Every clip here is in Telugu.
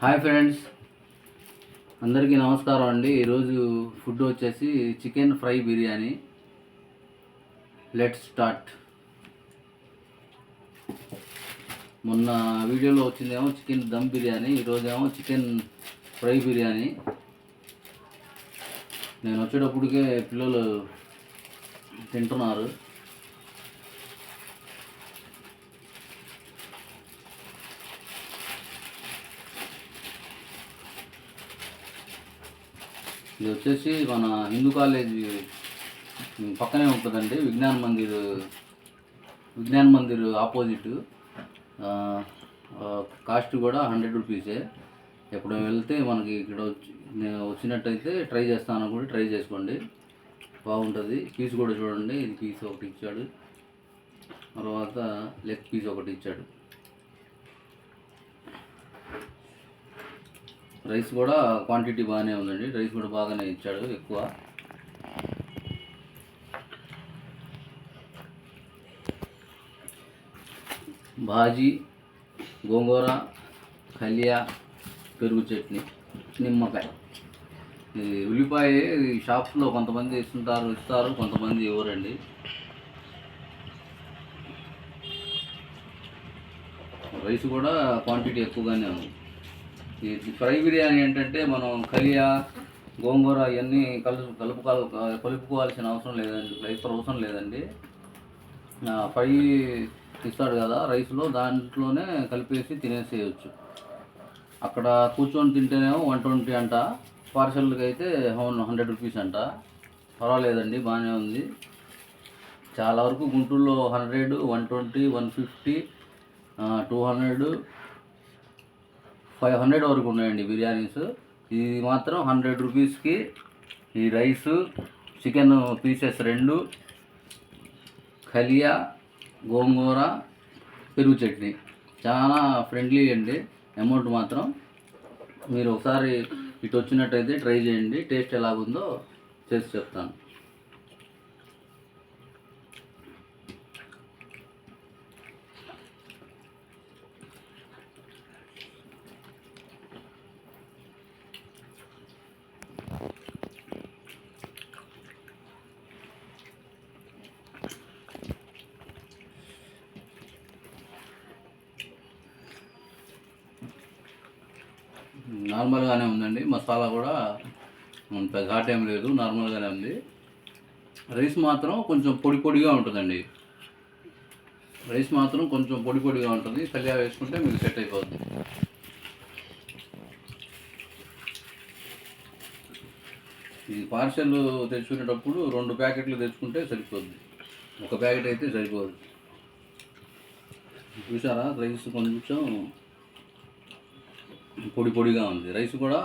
హాయ్ ఫ్రెండ్స్, అందరికీ నమస్కారం అండి. ఈరోజు ఫుడ్ వచ్చేసి chicken fry biryani. Let's start. మొన్న వీడియోలో వచ్చిందేమో చికెన్ దమ్ బిర్యానీ, ఈరోజేమో చికెన్ ఫ్రై బిర్యానీ. నేను వచ్చేటప్పటికే పిల్లలు తింటున్నారు. ఇది వచ్చేసి మన హిందూ కాలేజీ పక్కనే ఉంటుందండి. విజ్ఞాన్ మందిర్ ఆపోజిట్. కాస్ట్ కూడా 100 రూపీసే. ఎప్పుడు వెళ్తే మనకి ఇక్కడ వచ్చినట్టయితే ట్రై చేస్తాను కూడా ట్రై చేసుకోండి, బాగుంటుంది. పీస్ కూడా చూడండి, ఇది పీస్ ఒకటి ఇచ్చాడు, తర్వాత లెగ్ పీస్ ఒకటి ఇచ్చాడు. రైస్ కూడా క్వాంటిటీ బాగానే ఉందండి, రైస్ కూడా బాగానే ఇచ్చాడు, ఎక్కువ. భాజీ, గోంగూర, కలియా, పెరుగు చట్నీ, నిమ్మకాయ. ఇది ఉల్లిపాయ షాప్స్లో కొంతమంది ఇస్తారు, కొంతమంది ఇవ్వరండి. రైస్ కూడా క్వాంటిటీ ఎక్కువగానే ఉంది. ఈ ఫ్రై బిర్యానీ ఏంటంటే మనం కలియా, గోంగూర ఇవన్నీ కలుపుకోవాల్సిన అవసరం లేదండి. ఫ్రై ఇస్తాడు కదా రైస్లో, దాంట్లోనే కలిపేసి తినేసేయచ్చు. అక్కడ కూర్చొని తింటేనేమో 120 అంట, పార్సల్కి అయితే 100 రూపీస్ అంట. పర్వాలేదండి, బాగానే ఉంది. చాలా వరకు గుంటూరులో 100, 120, 150, 200, 500 వరకు ఉన్నాయండి బిర్యానీస్. ఇది మాత్రం 100 రూపీస్కి ఈ రైసు, చికెన్ పీసెస్ 2, కలియా, గోంగూర, పెరుగు చట్నీ. చాలా ఫ్రెండ్లీ అండి. అమౌంట్ మాత్రం మీరు ఒకసారి ఇటు వచ్చినట్టయితే ట్రై చేయండి, టేస్ట్ ఎలాగుందో చేసి చెప్తాను. నార్మల్గానే ఉందండి, మసాలా కూడా అంత ఘాట్ ఏం లేదు, నార్మల్గానే ఉంది. రైస్ మాత్రం కొంచెం పొడిగా ఉంటుందండి. రైస్ మాత్రం కొంచెం పొడిగా ఉంటుంది. కలియా వేసుకుంటే మీకు సెట్ అయిపోతుంది. ఈ పార్సెల్ తెచ్చుకునేటప్పుడు 2 ప్యాకెట్లు తెచ్చుకుంటే సరిపోద్ది, ఒక ప్యాకెట్ అయితే సరిపోదు. చూసారా, రైస్ కొంచెం పొడిగా ఉంది. రైస్ కూడా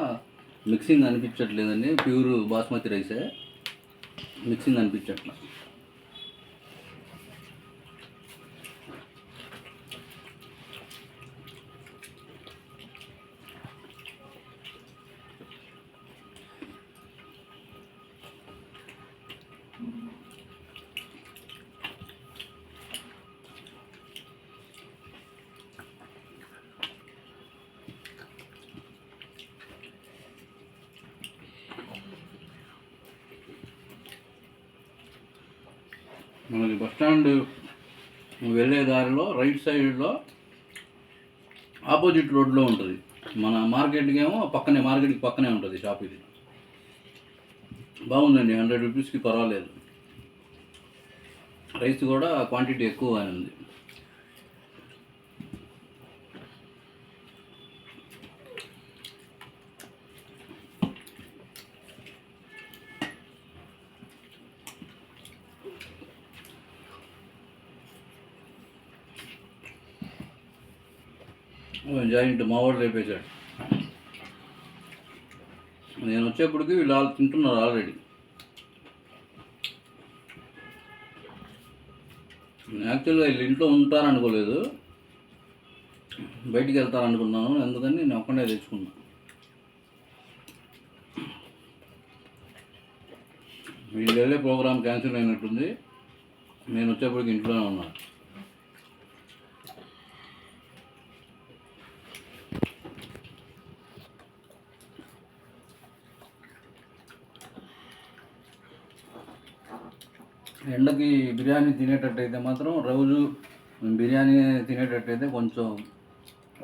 మిక్సింగ్ అనిపించట్లేదండి, ప్యూర్ బాస్మతి రైసే, మిక్సింగ్ అనిపించట్ల. మనకి బస్టాండ్ వెళ్ళే దారిలో రైట్ సైడ్లో ఆపోజిట్ రోడ్లో ఉంటుంది. మన మార్కెట్కి ఏమో మార్కెట్కి పక్కనే ఉంటుంది షాప్. ఇది బాగుందండి, 100 రూపీస్కి పర్వాలేదు. రైస్ కూడా క్వాంటిటీ ఎక్కువగానే ఉంది. జాయింట్ మా వాడు లేపేశాడు. నేను వచ్చేప్పటికి వీళ్ళు తింటున్నారు ఆల్రెడీ. యాక్చువల్గా వీళ్ళు ఇంట్లో ఉంటారనుకోలేదు, బయటికి వెళ్తారనుకున్నాను, అందుకని నేను ఒక్కడే తెచ్చుకున్నాను. వీళ్ళు వెళ్ళే ప్రోగ్రామ్ క్యాన్సిల్ అయినట్టుంది, నేను వచ్చేప్పటికి ఇంట్లోనే ఉన్నాను. ఎండకి బిర్యానీ తినేటట్టయితే మాత్రం రోజు బిర్యానీ తినేటట్టయితే కొంచెం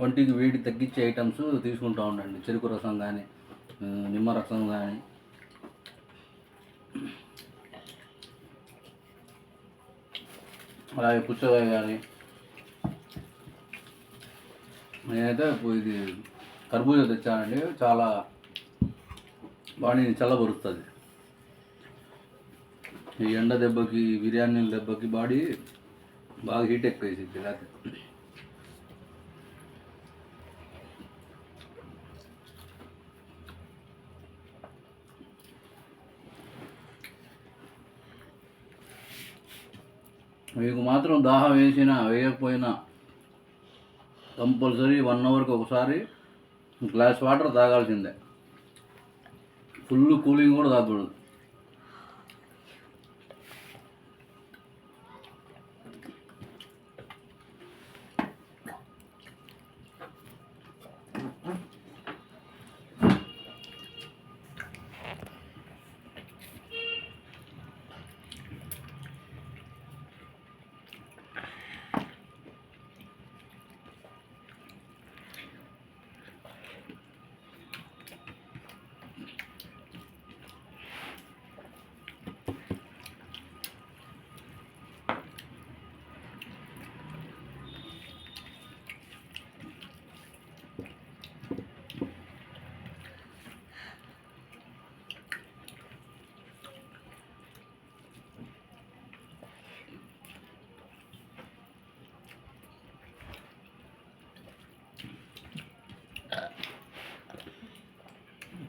ఒంటికి వేడి తగ్గించే ఐటమ్స్ తీసుకుంటూ ఉండండి. చెరుకు రసం కానీ, నిమ్మరసం కానీ, అలాగే పుచ్చకాయ కానీ. నేనైతే ఇది కర్బూజా తెచ్చానండి, చాలా బాడీని చల్లబరుస్తుంది. ఈ ఎండ దెబ్బకి, బిర్యానీ దెబ్బకి బాడీ బాగా హీట్ ఎక్కువేసింది. లేకపోతే మీకు మాత్రం దాహం వేసినా వేయకపోయినా కంపల్సరీ 1 అవర్కి ఒకసారి గ్లాస్ వాటర్ తాగాల్సిందే. ఫుల్ కూలింగ్ కూడా తాగకూడదు.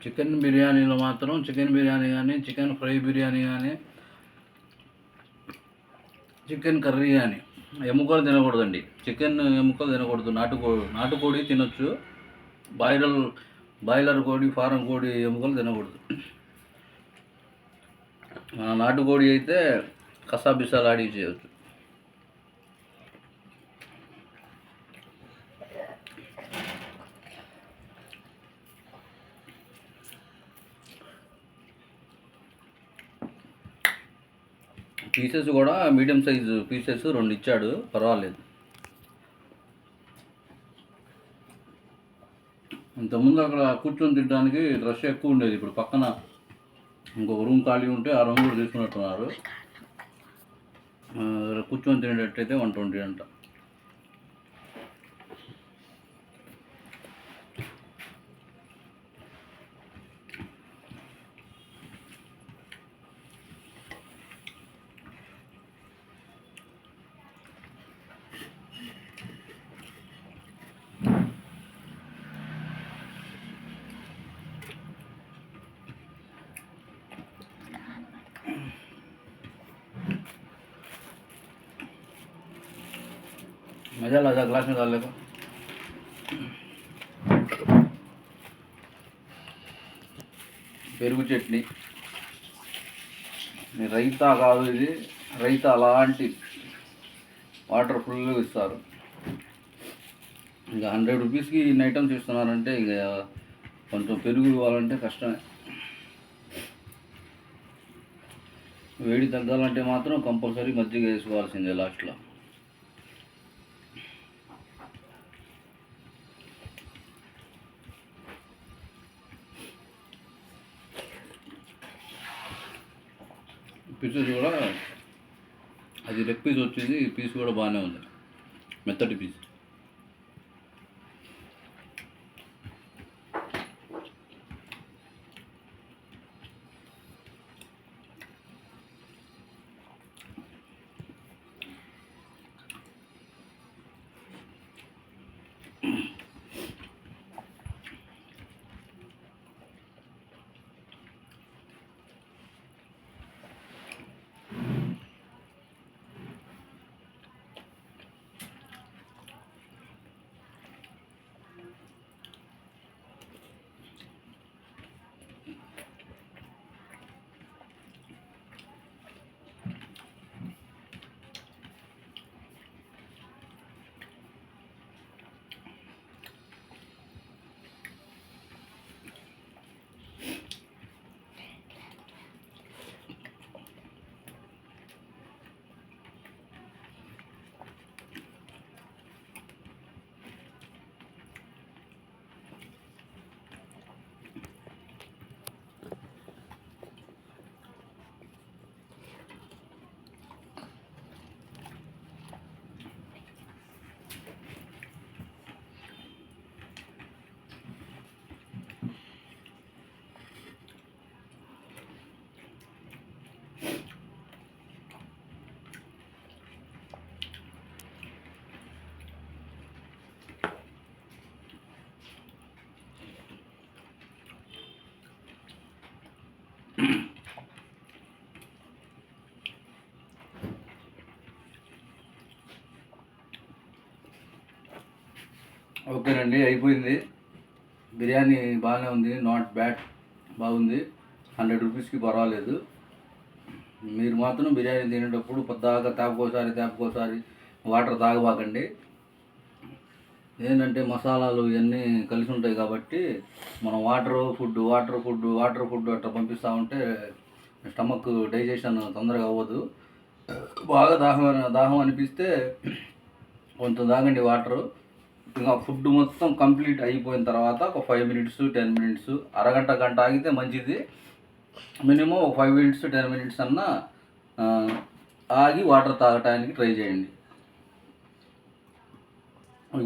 చికెన్ బిర్యానీలో మాత్రం చికెన్ బిర్యానీ కానీ, చికెన్ ఫ్రై బిర్యానీ కానీ, చికెన్ కర్రీ కానీ ఎముకలు తినకూడదండి. చికెన్ ఎముకలు తినకూడదు. నాటుకోడి తినొచ్చు. బాయిలర్ కోడి, ఫారం కోడి ఎముకలు తినకూడదు. నాటుకోడి అయితే కసాబిసాలు ఆడి చేయవచ్చు. పీసెస్ కూడా మీడియం సైజు పీసెస్ 2 ఇచ్చాడు, పర్వాలేదు. ఇంతకుముందు అక్కడ కూర్చొని తినడానికి రష్ ఎక్కువ ఉండేది. ఇప్పుడు పక్కన ఇంకొక రూమ్ ఖాళీ ఉంటే ఆ రూమ్ కూడా తీసుకున్నట్టున్నారు. కూర్చొని తినేటట్టయితే 120 అంట. मजा ला ग्लास में डाल लेगा। పెరుగు చట్నీ రైతా కాదు, ఇది రైతా అలాంటి వాటర్ ఫుల్గా ఇస్తారు. ఇంకా 100 రూపీస్కి ఇన్ని ఐటమ్స్ ఇస్తున్నారంటే ఇక కొంచెం పెరుగు ఇవ్వాలంటే కష్టమే. వేడి తగ్గాలంటే మాత్రం కంపల్సరీ మజ్జిగ వేసుకోవాల్సిందే లాస్ట్లో. పీసెస్ కూడా అది లెగ్ పీస్ వచ్చింది, ఈ పీస్ కూడా బాగానే ఉంది, మెత్తటి పీస్. ఓకేనండి, అయిపోయింది. బిర్యానీ బాగానే ఉంది, నాట్ బ్యాడ్, బాగుంది. 100 రూపీస్కి పర్వాలేదు. మీరు మాత్రం బిర్యానీ తినేటప్పుడు పొద్దాక తేపకోసారి వాటర్ తాగబాకండి. ఏంటంటే మసాలాలు ఇవన్నీ కలిసి ఉంటాయి కాబట్టి మనం వాటర్ ఫుడ్ అట్లా పంపిస్తూ ఉంటే స్టమక్ డైజెషన్ తొందరగా అవ్వదు. బాగా దాహం అనిపిస్తే కొంచెం తాగండి వాటరు. ఇంకా ఫుడ్ మొత్తం కంప్లీట్ అయిపోయిన తర్వాత ఒక 5 మినిట్స్ 10 మినిట్స్, అరగంట గంట ఆగితే మంచిది. మినిమం ఒక 5 మినిట్స్ 10 మినిట్స్ అన్నా ఆగి వాటర్ తాగటానికి ట్రై చేయండి.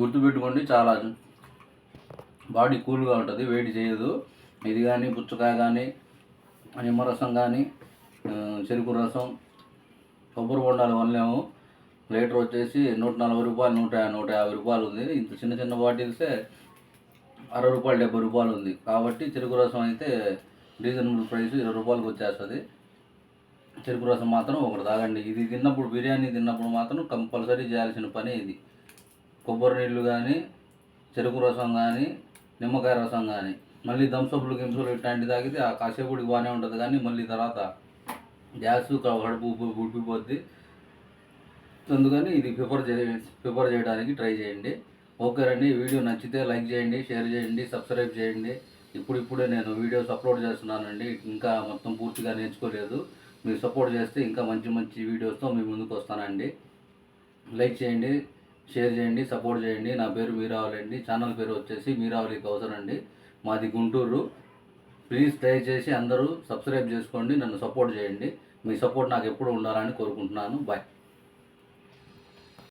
గుర్తుపెట్టుకోండి, చాలా బాడీ కూల్గా ఉంటుంది, వేడి చేయదు. ఇది కానీ పుచ్చకాయ కానీ నిమ్మరసం కానీ చెరుకు రసం, కొబ్బరి బొండాలు వల్లేము లీటర్ వచ్చేసి 140 రూపాయలు, 150 రూపాయలు ఉంది. ఇంత చిన్న చిన్న బాటిల్సే 60 రూపాయలు 70 రూపాయలు ఉంది. కాబట్టి చెరుకు రసం అయితే రీజనబుల్ ప్రైస్ 20 రూపాయలకు వచ్చేస్తుంది. చెరుకు రసం మాత్రం ఒకటి తాగండి. ఇది తిన్నప్పుడు, బిర్యానీ తిన్నప్పుడు మాత్రం కంపల్సరీ చేయాల్సిన పని ఇది. కొబ్బరి నీళ్ళు కానీ, చెరుకు రసం కానీ, నిమ్మకాయ రసం కానీ, మళ్ళీ థమ్సప్లు గింసలు ఇట్లాంటివి తాగితే ఆ కాసేపుడికి బాగానే ఉంటుంది, కానీ మళ్ళీ తర్వాత గ్యాస్ కడుపు ఉబ్బిపోద్ది. అందుకని ఇది ప్రిపేర్ చేయడానికి ట్రై చేయండి. ఓకేనండి, వీడియో నచ్చితే లైక్ చేయండి, షేర్ చేయండి, సబ్స్క్రైబ్ చేయండి. ఇప్పుడిప్పుడే నేను వీడియోస్ అప్లోడ్ చేస్తున్నానండి, ఇంకా మొత్తం పూర్తిగా నేర్చుకోలేదు. మీరు సపోర్ట్ చేస్తే ఇంకా మంచి మంచి వీడియోస్తో మీ ముందుకు వస్తానండి. లైక్ చేయండి, షేర్ చేయండి, సపోర్ట్ చేయండి. నా పేరు మీరావలి అండి. ఛానల్ పేరు వచ్చేసి మీరావలి కౌసర్ అండి. మాది గుంటూరు. ప్లీజ్ దయచేసి అందరూ సబ్స్క్రైబ్ చేసుకోండి, నన్ను సపోర్ట్ చేయండి. మీ సపోర్ట్ నాకు ఎప్పుడు ఉండాలని కోరుకుంటున్నాను. బాయ్.